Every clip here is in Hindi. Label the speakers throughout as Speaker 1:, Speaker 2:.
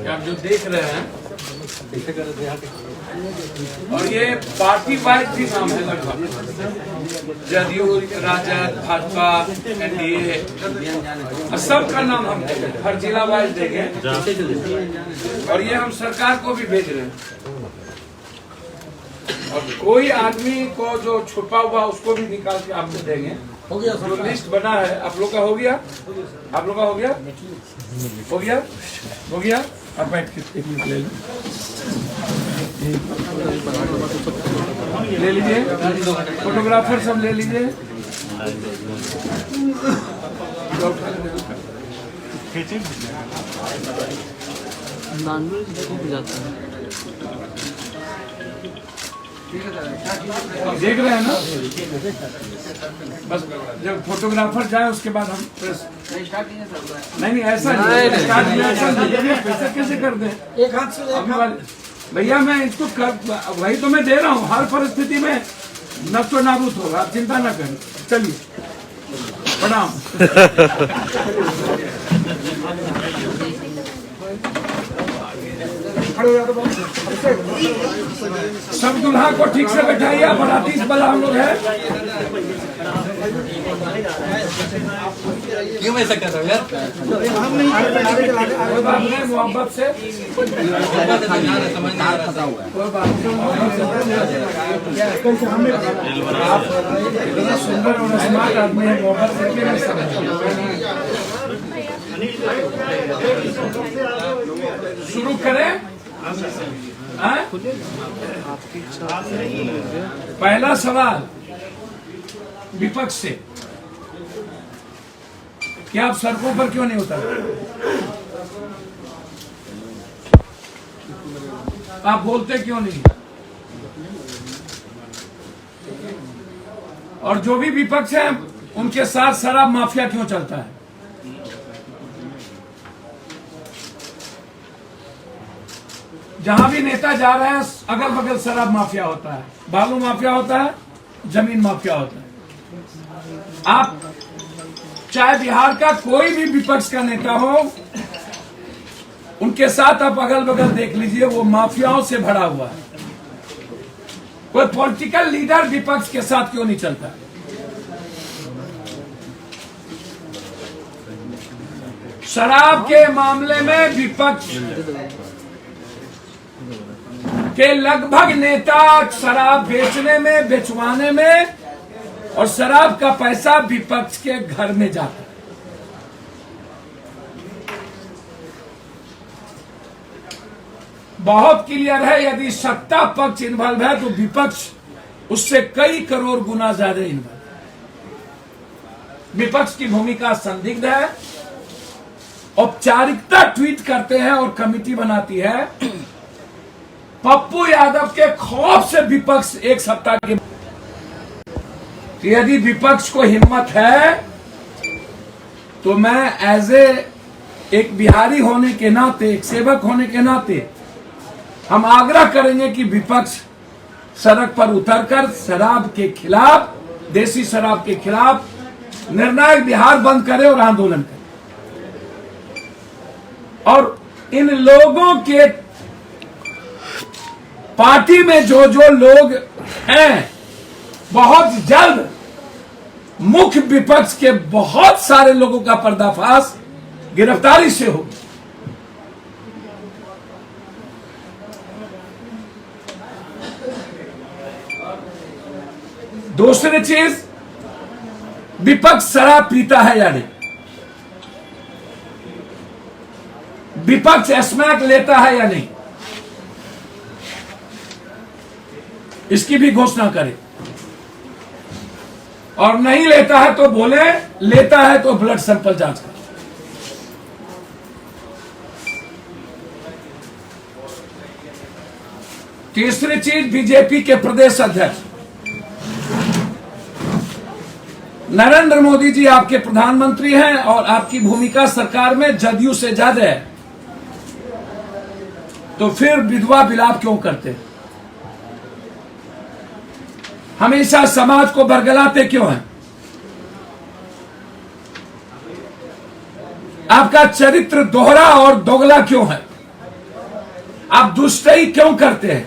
Speaker 1: आप जो देख रहे हैं, और ये पार्टी वाइज भी नाम है लगभग, जदयू, राजद, भाजपा, एनडीए, सबका नाम हम हर जिला वाइज देंगे और ये हम सरकार को भी भेज रहे हैं। और कोई आदमी को जो छुपा हुआ उसको भी निकाल के आपको देंगे। हो गया, जो लिस्ट बना है आप लोग का हो गया, आप लोग का हो गया, हो गया, हो गया। आप बैठ के एक मिनट ले लीजिए, फोटोग्राफर सब ले लीजिए। देख रहे हैं ना, बस जब फोटोग्राफर जाए उसके बाद हम प्रेस नहीं ऐसा पैसा कैसे कर दें एक हाथ से भैया। मैं इसको वही तो मैं दे रहा हूँ, हर परिस्थिति में नष्टो नाबूद होगा, आप चिंता ना करें। चलिए प्रणाम। सब दुल्हा को ठीक से बैठाइए, बराती वाला हम लोग है।
Speaker 2: क्यों ऐसा कर रहे हो यार?
Speaker 1: कोई बात नहीं, मोहब्बत से इतना सुंदर और स्मार्ट आदमी है, मोहब्बत से शुरू करें। पहला सवाल विपक्ष से, क्या आप सड़कों पर क्यों नहीं उतर? आप बोलते क्यों नहीं? और जो भी विपक्ष है उनके साथ शराब माफिया क्यों चलता है? जहां भी नेता जा रहे हैं अगल बगल शराब माफिया होता है, बालू माफिया होता है, जमीन माफिया होता है। आप चाहे बिहार का कोई भी विपक्ष का नेता हो, उनके साथ आप अगल बगल देख लीजिए, वो माफियाओं से भरा हुआ है। कोई पॉलिटिकल लीडर विपक्ष के साथ क्यों नहीं चलता? शराब के मामले में विपक्ष के लगभग नेता शराब बेचने में, बेचवाने में, और शराब का पैसा विपक्ष के घर में जाता है। बहुत क्लियर है, यदि सत्ता पक्ष इन्वॉल्व है तो विपक्ष उससे कई करोड़ गुना ज्यादा इन्वॉल्व। विपक्ष की भूमिका संदिग्ध है, औपचारिकता ट्वीट करते हैं और कमेटी बनाती है। पप्पू यादव के खौफ से विपक्ष एक सप्ताह के, यदि विपक्ष को हिम्मत है तो मैं एज एक बिहारी होने के नाते, एक सेवक होने के नाते, हम आग्रह करेंगे कि विपक्ष सड़क पर उतरकर शराब के खिलाफ, देसी शराब के खिलाफ निर्णायक बिहार बंद करे और आंदोलन करे। और इन लोगों के पार्टी में जो जो लोग हैं, बहुत जल्द मुख्य विपक्ष के बहुत सारे लोगों का पर्दाफाश गिरफ्तारी से हो। दूसरी चीज, विपक्ष शराब पीता है या नहीं? विपक्ष स्मैक लेता है या नहीं? इसकी भी घोषणा करे। और नहीं लेता है तो बोले, लेता है तो ब्लड सैंपल जांच करे। तीसरी चीज, बीजेपी के प्रदेश अध्यक्ष नरेंद्र मोदी जी आपके प्रधानमंत्री हैं और आपकी भूमिका सरकार में जदयू से ज्यादा है, तो फिर विधवा विलाप क्यों करते? हमेशा समाज को बरगलाते क्यों हैं? आपका चरित्र दोहरा और दोगला क्यों है? आप दुष्टई क्यों करते हैं?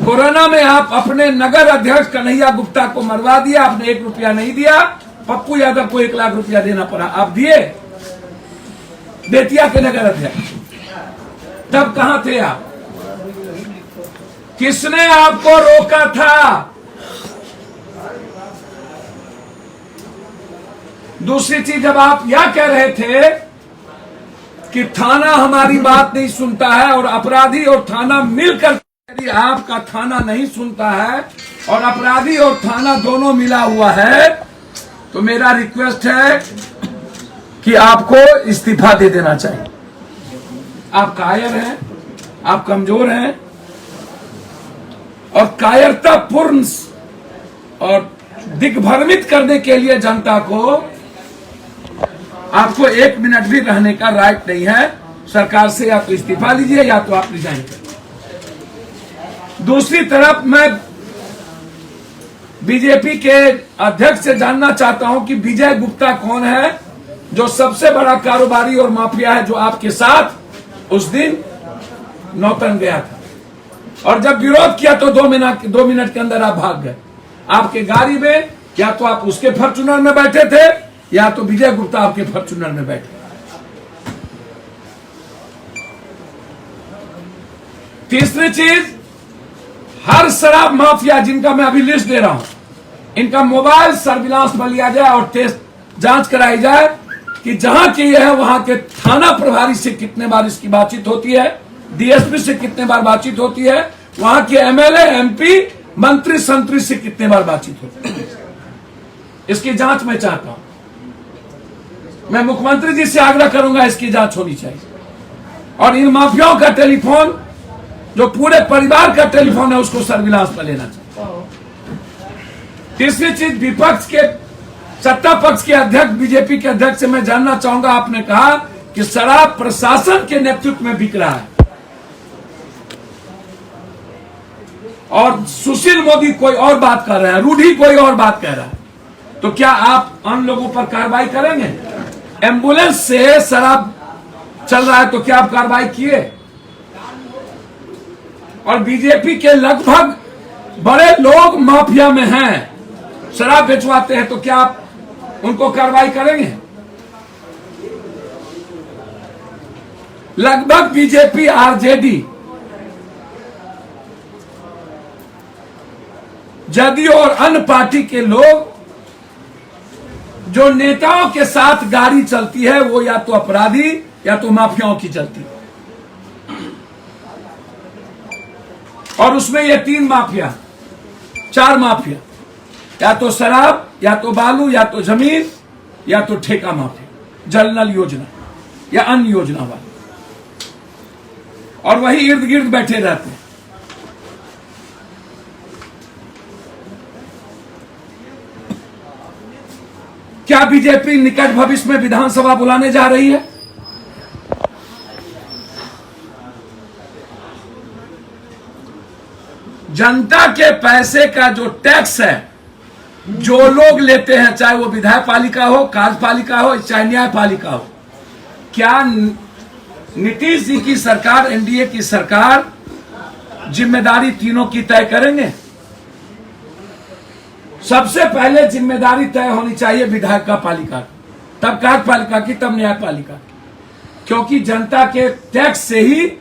Speaker 1: कोरोना में आप अपने नगर अध्यक्ष कन्हैया गुप्ता को मरवा दिया, आपने 1 रुपया नहीं दिया। पप्पू यादव को 1 लाख रुपया देना पड़ा, आप दिए? बेतिया के नगर अध्यक्ष, तब कहां थे आप? किसने आपको रोका था? दूसरी चीज, जब आप यह कह रहे थे कि थाना हमारी बात नहीं सुनता है और अपराधी और थाना मिलकर, यदि आपका थाना नहीं सुनता है और अपराधी और थाना दोनों मिला हुआ है, तो मेरा रिक्वेस्ट है कि आपको इस्तीफा दे देना चाहिए। आप कायर हैं, आप कमजोर हैं और कायरतापूर्ण और दिग्भ्रमित करने के लिए जनता को आपको 1 मिनट भी रहने का राइट नहीं है। सरकार से या तो इस्तीफा लीजिए या तो आप रिजाइन करिए। दूसरी तरफ मैं बीजेपी के अध्यक्ष से जानना चाहता हूं कि विजय गुप्ता कौन है, जो सबसे बड़ा कारोबारी और माफिया है, जो आपके साथ उस दिन नौतन गया था और जब विरोध किया तो 2 मिनट के अंदर आप भाग गए। आपके गाड़ी में या तो आप उसके फॉर्च्यूनर में बैठे थे या तो विजय गुप्ता आपके फॉर्च्यूनर में बैठे। तीसरी चीज, हर शराब माफिया जिनका मैं अभी लिस्ट दे रहा हूं, इनका मोबाइल सर्विलांस में लिया जाए और टेस्ट जांच कराई जाए कि जहां की है वहां के थाना प्रभारी से कितने बार इसकी बातचीत होती है, डीएसपी से कितने बार बातचीत होती है, वहां के एमएलए एमपी मंत्री संतरी से कितने बार बातचीत होती है। इसकी जांच मैं चाहता हूं। मैं मुख्यमंत्री जी से आग्रह करूंगा इसकी जांच होनी चाहिए और इन माफियाओं का टेलीफोन, जो पूरे परिवार का टेलीफोन है, उसको सर्विलांस पर लेना चाहिए। तीसरी चीज, विपक्ष के सत्ता पक्ष के अध्यक्ष बीजेपी के अध्यक्ष से मैं जानना चाहूंगा, आपने कहा कि शराब प्रशासन के नेतृत्व में बिक रहा है और सुशील मोदी कोई और बात कर रहे हैं, रूढ़ी कोई और बात कह रहा है, तो क्या आप उन लोगों पर कार्रवाई करेंगे? एम्बुलेंस से शराब चल रहा है तो क्या आप कार्रवाई किए? और बीजेपी के लगभग बड़े लोग माफिया में हैं, शराब बेचवाते हैं, तो क्या आप उनको कार्रवाई करेंगे? लगभग बीजेपी, आरजेडी, जदयू और अन्य पार्टी के लोग, जो नेताओं के साथ गाड़ी चलती है वो या तो अपराधी या तो माफियाओं की चलती है और उसमें ये 3 माफिया 4 माफिया, या तो शराब, या तो बालू, या तो जमीन, या तो ठेका माफिया, जल नल योजना या अन्य योजना वाले, और वही इर्द गिर्द बैठे रहते हैं। क्या बीजेपी निकट भविष्य में विधानसभा बुलाने जा रही है? जनता के पैसे का जो टैक्स है, जो लोग लेते हैं, चाहे वो विधायक पालिका हो, कार्यपालिका हो, चाहे न्यायपालिका हो, क्या नीतीश जी की सरकार, एनडीए की सरकार जिम्मेदारी तीनों की तय करेंगे? सबसे पहले जिम्मेदारी तय होनी चाहिए विधायक पालिका की, तब कार्यपालिका की, तब न्यायपालिका की, क्योंकि जनता के टैक्स से ही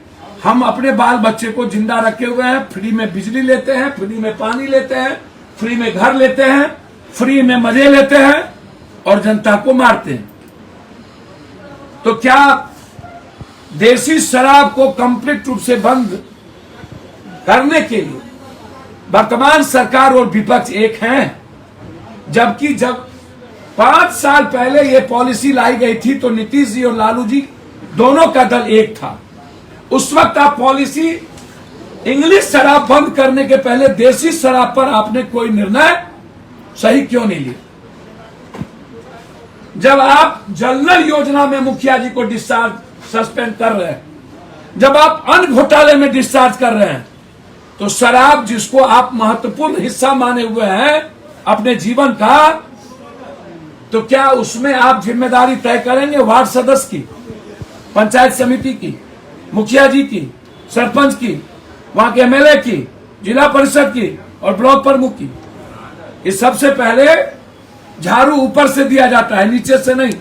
Speaker 1: हम अपने बाल बच्चे को जिंदा रखे हुए हैं। फ्री में बिजली लेते हैं, फ्री में पानी लेते हैं, फ्री में घर लेते हैं, फ्री में मजे लेते हैं और जनता को मारते हैं। तो क्या देसी शराब को कंप्लीट रूप से बंद करने के लिए वर्तमान सरकार और विपक्ष एक हैं? जबकि जब 5 साल पहले ये पॉलिसी लाई गई थी तो नीतीश जी और लालू जी दोनों का दल एक था। उस वक्त आप पॉलिसी इंग्लिश शराब बंद करने के पहले देसी शराब पर आपने कोई निर्णय सही क्यों नहीं लिया? जब आप जलनल योजना में मुखिया जी को डिस्चार्ज सस्पेंड कर रहे हैं, जब आप अन्न घोटाले में डिस्चार्ज कर रहे हैं, तो शराब जिसको आप महत्वपूर्ण हिस्सा माने हुए हैं अपने जीवन का, तो क्या उसमें आप जिम्मेदारी तय करेंगे वार्ड सदस्य की, पंचायत समिति की, मुखिया जी की, सरपंच की, वहां के एमएलए की, जिला परिषद की और ब्लॉक प्रमुख की। इस सबसे पहले झाड़ू ऊपर से दिया जाता है, नीचे से नहीं।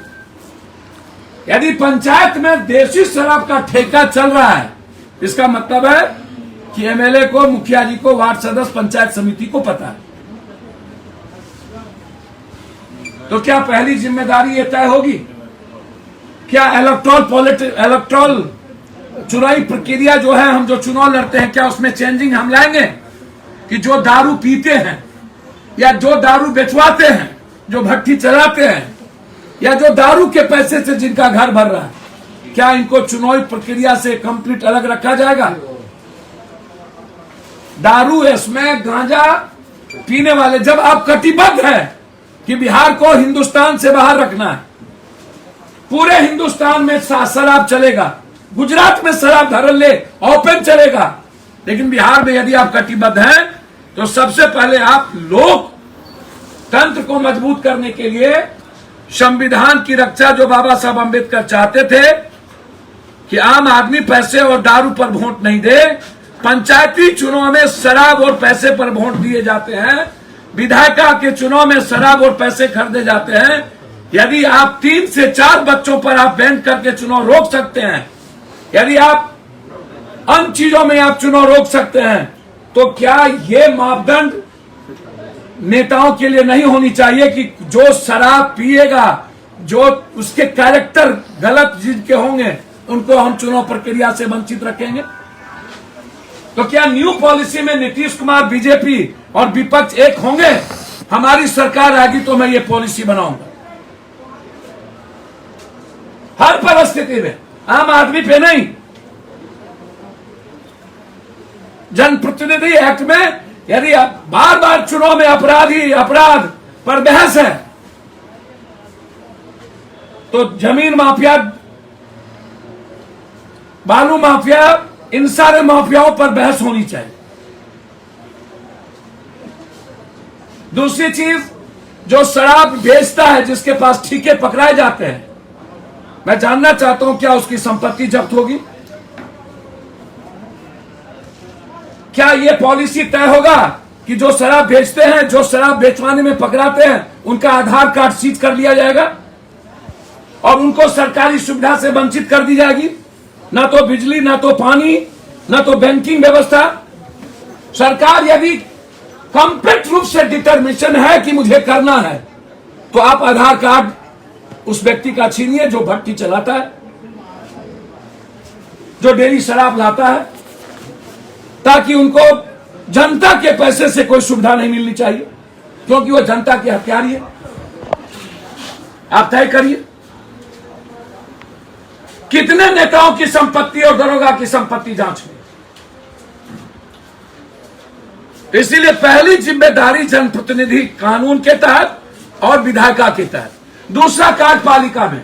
Speaker 1: यदि पंचायत में देशी शराब का ठेका चल रहा है, इसका मतलब है कि एमएलए को, मुखिया जी को, वार्ड सदस्य, पंचायत समिति को पता है। तो क्या पहली जिम्मेदारी ये तय होगी? क्या इलेक्ट्रॉल चुनावी प्रक्रिया जो है, हम जो चुनाव लड़ते हैं, क्या उसमें चेंजिंग हम लाएंगे कि जो दारू पीते हैं या जो दारू बेचवाते हैं, जो भट्टी चलाते हैं या जो दारू के पैसे से जिनका घर भर रहा है, क्या इनको चुनावी प्रक्रिया से कंप्लीट अलग रखा जाएगा? दारू, इसमें गांजा पीने वाले, जब आप कटिबद्ध है कि बिहार को हिंदुस्तान से बाहर रखना है, पूरे हिंदुस्तान में शराब चलेगा, गुजरात में शराब धड़ल्ले ओपन चलेगा, लेकिन बिहार में यदि आप कटिबद्ध हैं तो सबसे पहले आप लोक तंत्र को मजबूत करने के लिए संविधान की रक्षा, जो बाबा साहब अम्बेडकर चाहते थे कि आम आदमी पैसे और दारू पर वोट नहीं दे, पंचायती चुनाव में शराब और पैसे पर वोट दिए जाते हैं, विधायिका के चुनाव में शराब और पैसे खरीदे जाते हैं। यदि आप 3 से 4 बच्चों पर आप बैन करके चुनाव रोक सकते हैं, यदि आप अन्य चीजों में आप चुनाव रोक सकते हैं, तो क्या ये मापदंड नेताओं के लिए नहीं होनी चाहिए कि जो शराब पिएगा, जो उसके कैरेक्टर गलत जिनके होंगे, उनको हम चुनाव प्रक्रिया से वंचित रखेंगे? तो क्या न्यू पॉलिसी में नीतीश कुमार, बीजेपी और विपक्ष एक होंगे? हमारी सरकार आएगी तो मैं ये पॉलिसी बनाऊंगा, हर परिस्थिति में, आम आदमी पे नहीं। जनप्रतिनिधि एक्ट में यदि आप बार बार चुनाव में अपराध पर बहस है, तो जमीन माफिया, बालू माफिया, इन सारे माफियाओं पर बहस होनी चाहिए। दूसरी चीज, जो शराब बेचता है, जिसके पास ठीके पकड़ाए जाते हैं, मैं जानना चाहता हूं क्या उसकी संपत्ति जब्त होगी? क्या यह पॉलिसी तय होगा कि जो शराब बेचते हैं, जो शराब बेचवाने में पकड़ाते हैं, उनका आधार कार्ड सीज कर लिया जाएगा और उनको सरकारी सुविधा से वंचित कर दी जाएगी? ना तो बिजली, ना तो पानी, ना तो बैंकिंग व्यवस्था। सरकार यदि कंप्लीट रूप से डिटर्मिनेशन है कि मुझे करना है, तो आप आधार कार्ड उस व्यक्ति का छीनिए जो भट्टी चलाता है, जो डेली शराब लाता है, ताकि उनको जनता के पैसे से कोई सुविधा नहीं मिलनी चाहिए, क्योंकि वो जनता की हत्यारी है। आप तय करिए कितने नेताओं की संपत्ति और दरोगा की संपत्ति जांच हुई। इसीलिए पहली जिम्मेदारी जनप्रतिनिधि कानून के तहत और विधायिका के तहत। दूसरा, कार्यपालिका में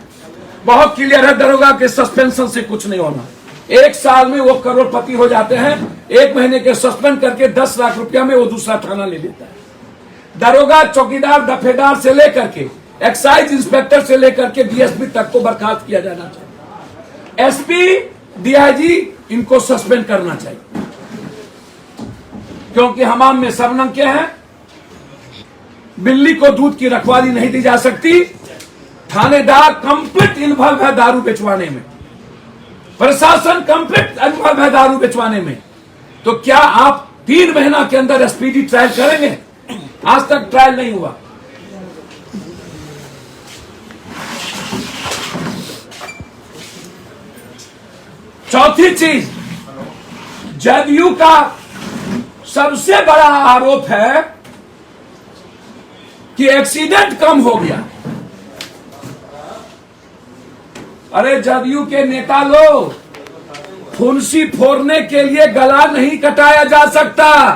Speaker 1: बहुत क्लियर है, दरोगा के सस्पेंशन से कुछ नहीं होना। 1 साल में वो करोड़पति हो जाते हैं, 1 महीने के सस्पेंड करके 10 लाख रुपया में वो दूसरा थाना ले लेता है। दरोगा, चौकीदार, दफेदार से लेकर के एक्साइज इंस्पेक्टर से लेकर के डीएसपी तक को बर्खास्त किया जाना चाहिए। एसपी, डीआईजी, इनको सस्पेंड करना चाहिए, क्योंकि हमाम में सब नंगे हैं। बिल्ली को दूध की रखवाली नहीं दी जा सकती। थानेदार कंप्लीट इन्वॉल्व है दारू बेचवाने में, प्रशासन कंप्लीट इन्वॉल्व है दारू बेचवाने में। तो क्या आप 3 महीना के अंदर स्पीडी ट्रायल करेंगे? आज तक ट्रायल नहीं हुआ। चौथी चीज, जदयू का सबसे बड़ा आरोप है कि एक्सीडेंट कम हो गया। अरे जदयू के नेता लोग, फुंसी फोड़ने के लिए गला नहीं कटाया जा सकता,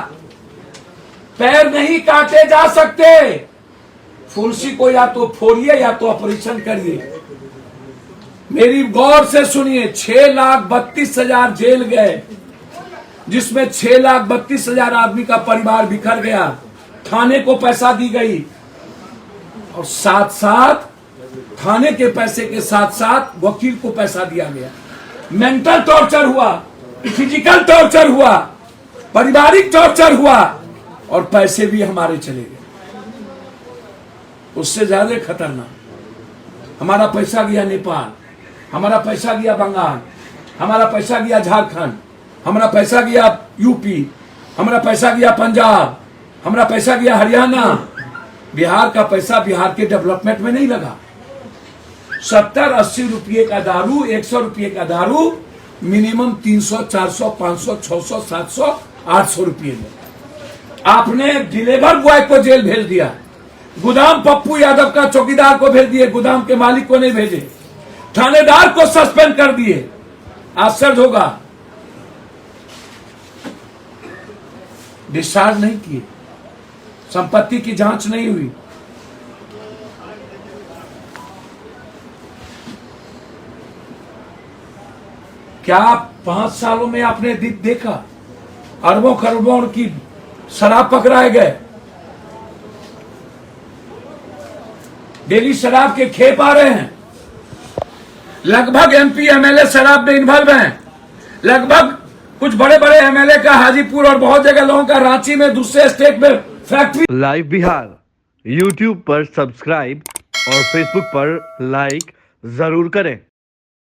Speaker 1: पैर नहीं काटे जा सकते। फुंसी को या तो फोड़िए या तो ऑपरेशन करिए। मेरी गौर से सुनिए, 6,32,000 जेल गए, जिसमें 6,32,000 आदमी का परिवार बिखर गया। थाने को पैसा दी गई और साथ साथ थाने के पैसे के साथ साथ वकील को पैसा दिया गया। मेंटल टॉर्चर हुआ, फिजिकल टॉर्चर हुआ, पारिवारिक टॉर्चर हुआ और पैसे भी हमारे चले गए। उससे ज्यादा खतरनाक हमारा पैसा गया नेपाल, हमारा पैसा गया बंगाल, हमारा पैसा गया झारखंड, हमारा पैसा गया यूपी, हमारा पैसा गया पंजाब, हमारा पैसा गया हरियाणा। बिहार का पैसा बिहार के डेवलपमेंट में नहीं लगा। 70-80 रुपये का दारू, 100 रुपये का दारू मिनिमम 300, 400, 500, 600, 700, 800 रुपये में। आपने डिलीवर बॉय को जेल भेज दिया, गोदाम पप्पू यादव का चौकीदार को भेज दिए, गोदाम के मालिक को नहीं भेजे, थानेदार को सस्पेंड कर दिए। आश्चर्य होगा, डिस्चार्ज नहीं किए, संपत्ति की जांच नहीं हुई। क्या 5 सालों में आपने देखा अरबों खरबों की शराब पकड़ाए गए, डेली शराब के खेप आ रहे हैं, लगभग एमपी एमएलए शराब में इन्वॉल्व हैं, लगभग कुछ बड़े बड़े एमएलए का हाजीपुर और बहुत जगह लोगों का रांची में, दूसरे स्टेट में फैक्ट्री।
Speaker 2: लाइव बिहार यूट्यूब पर सब्सक्राइब और फेसबुक पर लाइक जरूर करें।